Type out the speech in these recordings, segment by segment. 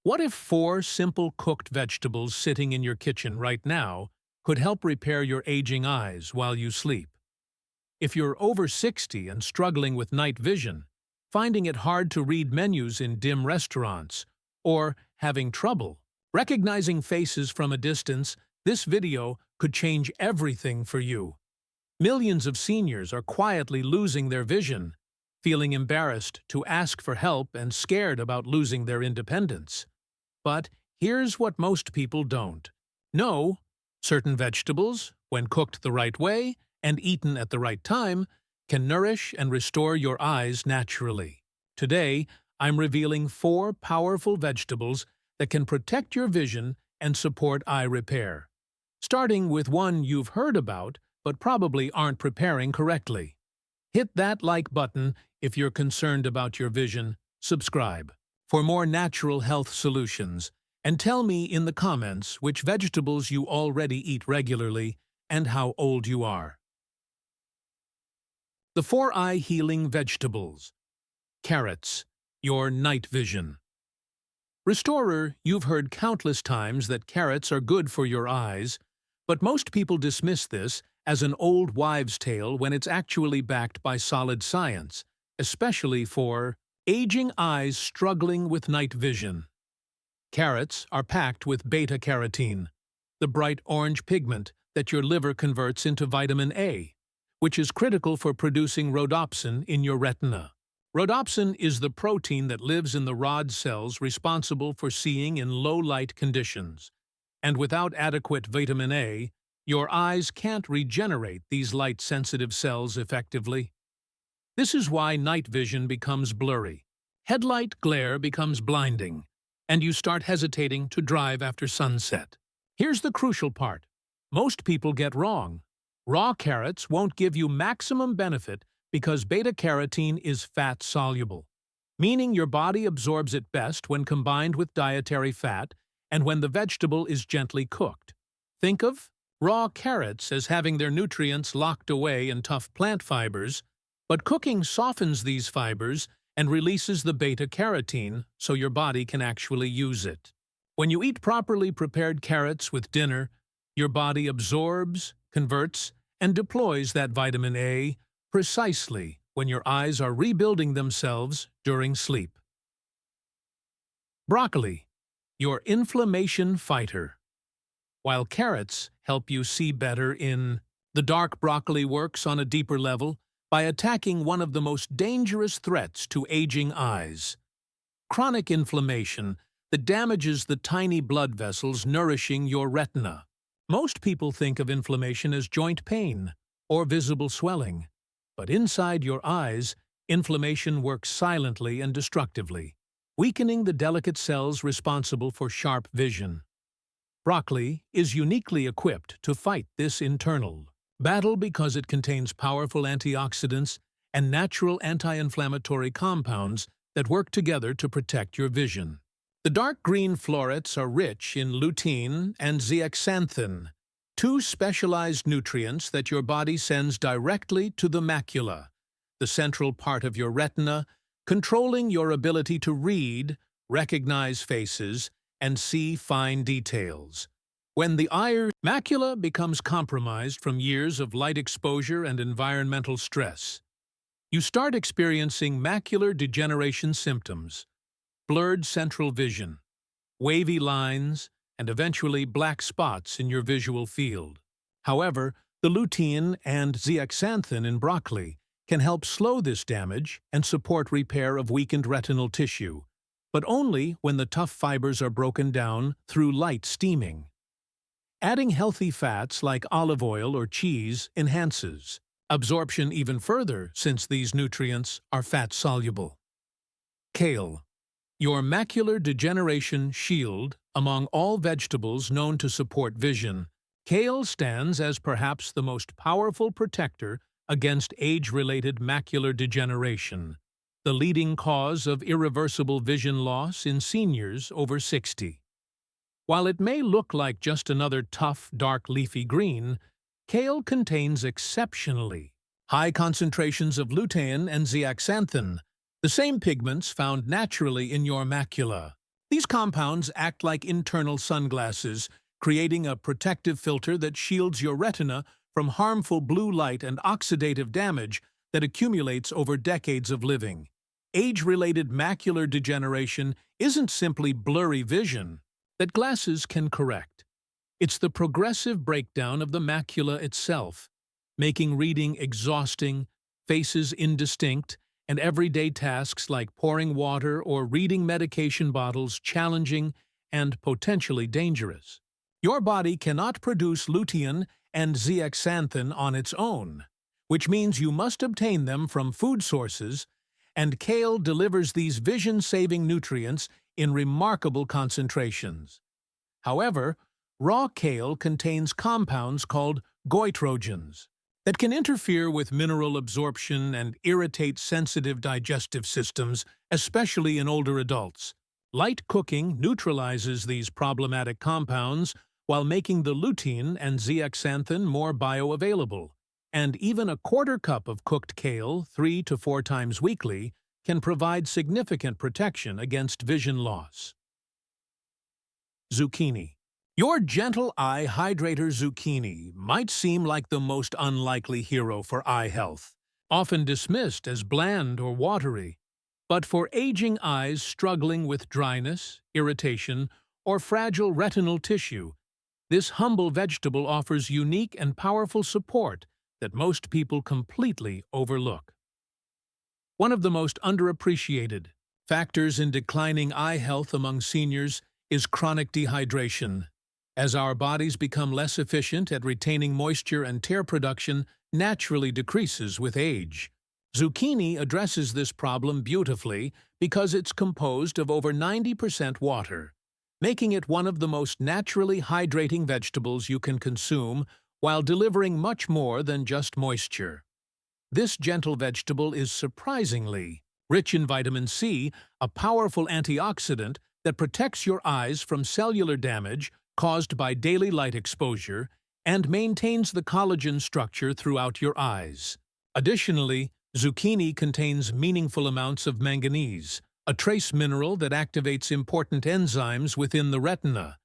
What if 4 simple cooked vegetables sitting in your kitchen right now could help repair your aging eyes while you sleep? If you're over 60 and struggling with night vision, finding it hard to read menus in dim restaurants, or having trouble recognizing faces from a distance, this video could change everything for you. Millions of seniors are quietly losing their vision, feeling embarrassed to ask for help and scared about losing their independence. But here's what most people don't know. Certain vegetables, when cooked the right way and eaten at the right time, can nourish and restore your eyes naturally. Today, I'm revealing 4 powerful vegetables that can protect your vision and support eye repair. Starting with one you've heard about, but probably aren't preparing correctly. Hit that like button if you're concerned about your vision. Subscribe for more natural health solutions, and tell me in the comments which vegetables you already eat regularly and how old you are. The 4 eye-healing vegetables. Carrots, your night vision. Restorer, you've heard countless times that carrots are good for your eyes, but most people dismiss this as an old wives' tale when it's actually backed by solid science, especially for aging eyes struggling with night vision. Carrots are packed with beta-carotene, the bright orange pigment that your liver converts into vitamin A, which is critical for producing rhodopsin in your retina. Rhodopsin is the protein that lives in the rod cells responsible for seeing in low-light conditions, and without adequate vitamin A, your eyes can't regenerate these light-sensitive cells effectively. This is why night vision becomes blurry, headlight glare becomes blinding, and you start hesitating to drive after sunset. Here's the crucial part. Most people get wrong. Raw carrots won't give you maximum benefit because beta-carotene is fat-soluble, meaning your body absorbs it best when combined with dietary fat and when the vegetable is gently cooked. Think of raw carrots as having their nutrients locked away in tough plant fibers, but cooking softens these fibers and releases the beta-carotene so your body can actually use it. When you eat properly prepared carrots with dinner, your body absorbs, converts, and deploys that vitamin A precisely when your eyes are rebuilding themselves during sleep. Broccoli, your inflammation fighter. While carrots help you see better the dark broccoli works on a deeper level by attacking one of the most dangerous threats to aging eyes: chronic inflammation that damages the tiny blood vessels nourishing your retina. Most people think of inflammation as joint pain or visible swelling, but inside your eyes, inflammation works silently and destructively, weakening the delicate cells responsible for sharp vision. Broccoli is uniquely equipped to fight this internal battle because it contains powerful antioxidants and natural anti-inflammatory compounds that work together to protect your vision. The dark green florets are rich in lutein and zeaxanthin, 2 specialized nutrients that your body sends directly to the macula, the central part of your retina, controlling your ability to read, recognize faces, and see fine details. When the eye macula becomes compromised from years of light exposure and environmental stress, you start experiencing macular degeneration symptoms, blurred central vision, wavy lines, and eventually black spots in your visual field. However, the lutein and zeaxanthin in broccoli can help slow this damage and support repair of weakened retinal tissue, but only when the tough fibers are broken down through light steaming. Adding healthy fats like olive oil or cheese enhances absorption even further since these nutrients are fat-soluble. Kale, your macular degeneration shield. Among all vegetables known to support vision, kale stands as perhaps the most powerful protector against age-related macular degeneration, the leading cause of irreversible vision loss in seniors over 60. While it may look like just another tough, dark leafy green, kale contains exceptionally high concentrations of lutein and zeaxanthin, the same pigments found naturally in your macula. These compounds act like internal sunglasses, creating a protective filter that shields your retina from harmful blue light and oxidative damage that accumulates over decades of living. Age-related macular degeneration isn't simply blurry vision that glasses can correct. It's the progressive breakdown of the macula itself, making reading exhausting, faces indistinct, and everyday tasks like pouring water or reading medication bottles challenging and potentially dangerous. Your body cannot produce lutein and zeaxanthin on its own, which means you must obtain them from food sources, and kale delivers these vision-saving nutrients in remarkable concentrations. However, raw kale contains compounds called goitrogens that can interfere with mineral absorption and irritate sensitive digestive systems, especially in older adults. Light cooking neutralizes these problematic compounds while making the lutein and zeaxanthin more bioavailable, and even a quarter cup of cooked kale 3 to 4 times weekly can provide significant protection against vision loss. Zucchini. Your gentle eye hydrator zucchini might seem like the most unlikely hero for eye health, often dismissed as bland or watery. But for aging eyes struggling with dryness, irritation, or fragile retinal tissue, this humble vegetable offers unique and powerful support that most people completely overlook. One of the most underappreciated factors in declining eye health among seniors is chronic dehydration. As our bodies become less efficient at retaining moisture and tear production naturally decreases with age. Zucchini addresses this problem beautifully because it's composed of over 90% water, making it one of the most naturally hydrating vegetables you can consume while delivering much more than just moisture. This gentle vegetable is surprisingly rich in vitamin C, a powerful antioxidant that protects your eyes from cellular damage caused by daily light exposure and maintains the collagen structure throughout your eyes. Additionally, zucchini contains meaningful amounts of manganese, a trace mineral that activates important enzymes within the retina,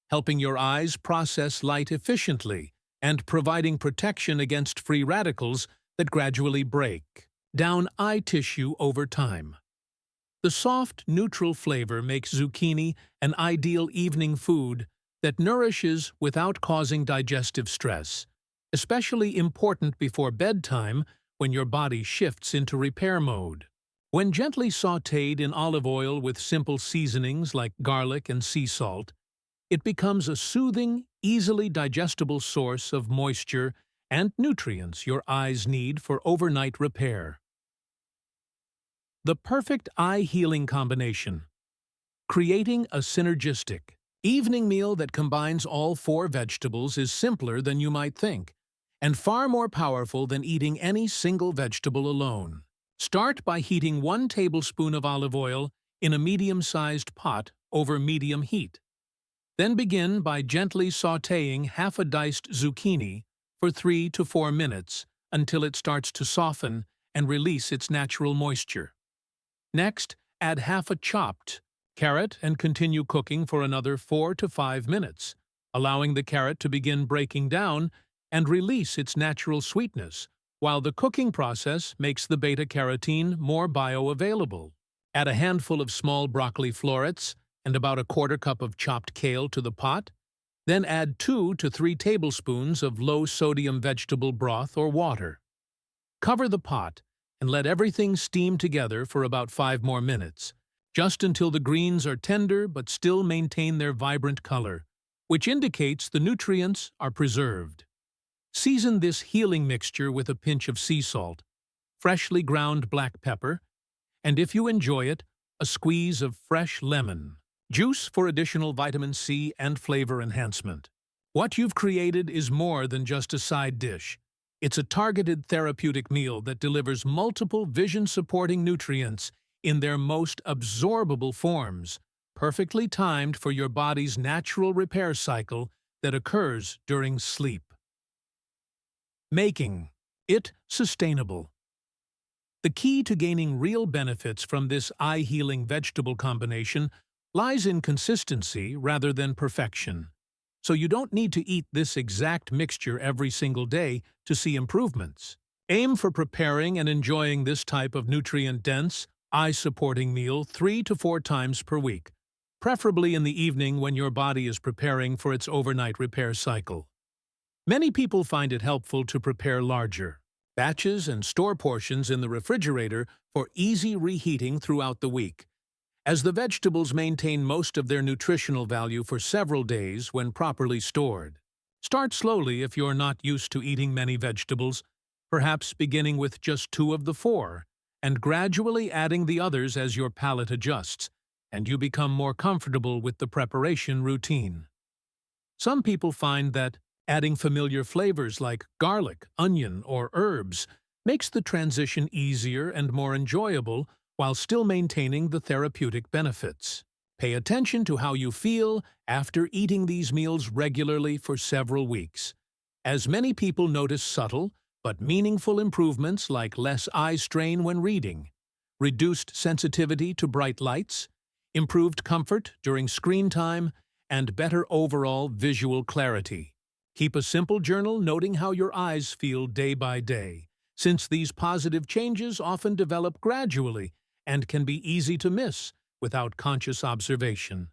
helping your eyes process light efficiently and providing protection against free radicals that gradually break down eye tissue over time. The soft, neutral flavor makes zucchini an ideal evening food that nourishes without causing digestive stress, especially important before bedtime when your body shifts into repair mode. When gently sautéed in olive oil with simple seasonings like garlic and sea salt, it becomes a soothing, easily digestible source of moisture and nutrients your eyes need for overnight repair. The perfect eye-healing combination. Creating a synergistic evening meal that combines all 4 vegetables is simpler than you might think, and far more powerful than eating any single vegetable alone. Start by heating 1 tablespoon of olive oil in a medium-sized pot over medium heat. Then begin by gently sautéing half a diced zucchini for 3 to 4 minutes until it starts to soften and release its natural moisture. Next, add half a chopped carrot and continue cooking for another 4 to 5 minutes, allowing the carrot to begin breaking down and release its natural sweetness, while the cooking process makes the beta-carotene more bioavailable. Add a handful of small broccoli florets and about a quarter cup of chopped kale to the pot. Then add 2 to 3 tablespoons of low-sodium vegetable broth or water. Cover the pot and let everything steam together for about 5 more minutes, just until the greens are tender but still maintain their vibrant color, which indicates the nutrients are preserved. Season this healing mixture with a pinch of sea salt, freshly ground black pepper, and if you enjoy it, a squeeze of fresh lemon juice for additional vitamin C and flavor enhancement. What you've created is more than just a side dish. It's a targeted therapeutic meal that delivers multiple vision-supporting nutrients in their most absorbable forms, perfectly timed for your body's natural repair cycle that occurs during sleep. Making it sustainable. The key to gaining real benefits from this eye-healing vegetable combination lies in consistency rather than perfection. So you don't need to eat this exact mixture every single day to see improvements. Aim for preparing and enjoying this type of nutrient-dense, eye-supporting meal 3 to 4 times per week, preferably in the evening when your body is preparing for its overnight repair cycle. Many people find it helpful to prepare larger batches and store portions in the refrigerator for easy reheating throughout the week, as the vegetables maintain most of their nutritional value for several days when properly stored. Start slowly if you're not used to eating many vegetables, perhaps beginning with just 2 of the 4, and gradually adding the others as your palate adjusts, and you become more comfortable with the preparation routine. Some people find that adding familiar flavors like garlic, onion, or herbs makes the transition easier and more enjoyable while still maintaining the therapeutic benefits. Pay attention to how you feel after eating these meals regularly for several weeks, as many people notice subtle but meaningful improvements like less eye strain when reading, reduced sensitivity to bright lights, improved comfort during screen time, and better overall visual clarity. Keep a simple journal noting how your eyes feel day by day, since these positive changes often develop gradually and can be easy to miss without conscious observation.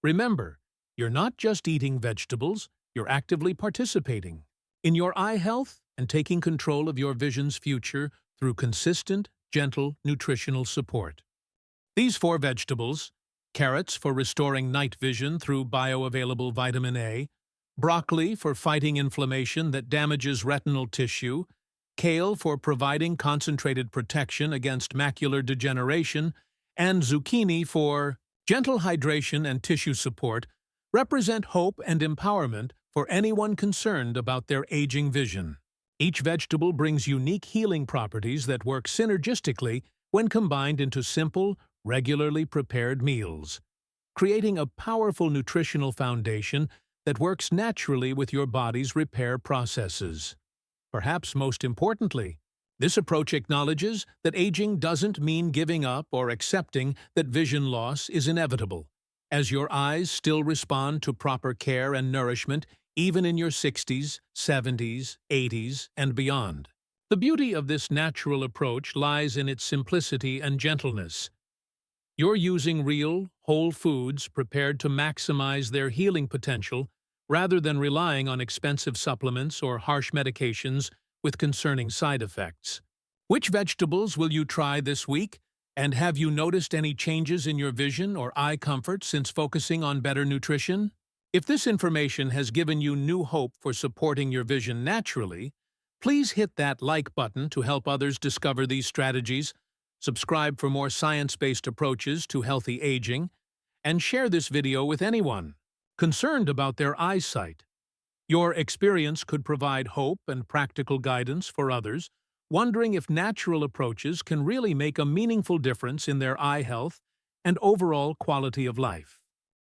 Remember, you're not just eating vegetables, you're actively participating in your eye health and taking control of your vision's future through consistent, gentle nutritional support. These 4 vegetables: carrots for restoring night vision through bioavailable vitamin A, broccoli for fighting inflammation that damages retinal tissue, kale for providing concentrated protection against macular degeneration, and zucchini for gentle hydration and tissue support, represent hope and empowerment for anyone concerned about their aging vision. Each vegetable brings unique healing properties that work synergistically when combined into simple, regularly prepared meals, creating a powerful nutritional foundation that works naturally with your body's repair processes. Perhaps most importantly, this approach acknowledges that aging doesn't mean giving up or accepting that vision loss is inevitable, as your eyes still respond to proper care and nourishment even in your 60s, 70s, 80s, and beyond. The beauty of this natural approach lies in its simplicity and gentleness. You're using real, whole foods prepared to maximize their healing potential rather than relying on expensive supplements or harsh medications with concerning side effects. Which vegetables will you try this week? And have you noticed any changes in your vision or eye comfort since focusing on better nutrition? If this information has given you new hope for supporting your vision naturally, please hit that like button to help others discover these strategies, subscribe for more science-based approaches to healthy aging, and share this video with anyone concerned about their eyesight. Your experience could provide hope and practical guidance for others, wondering if natural approaches can really make a meaningful difference in their eye health and overall quality of life.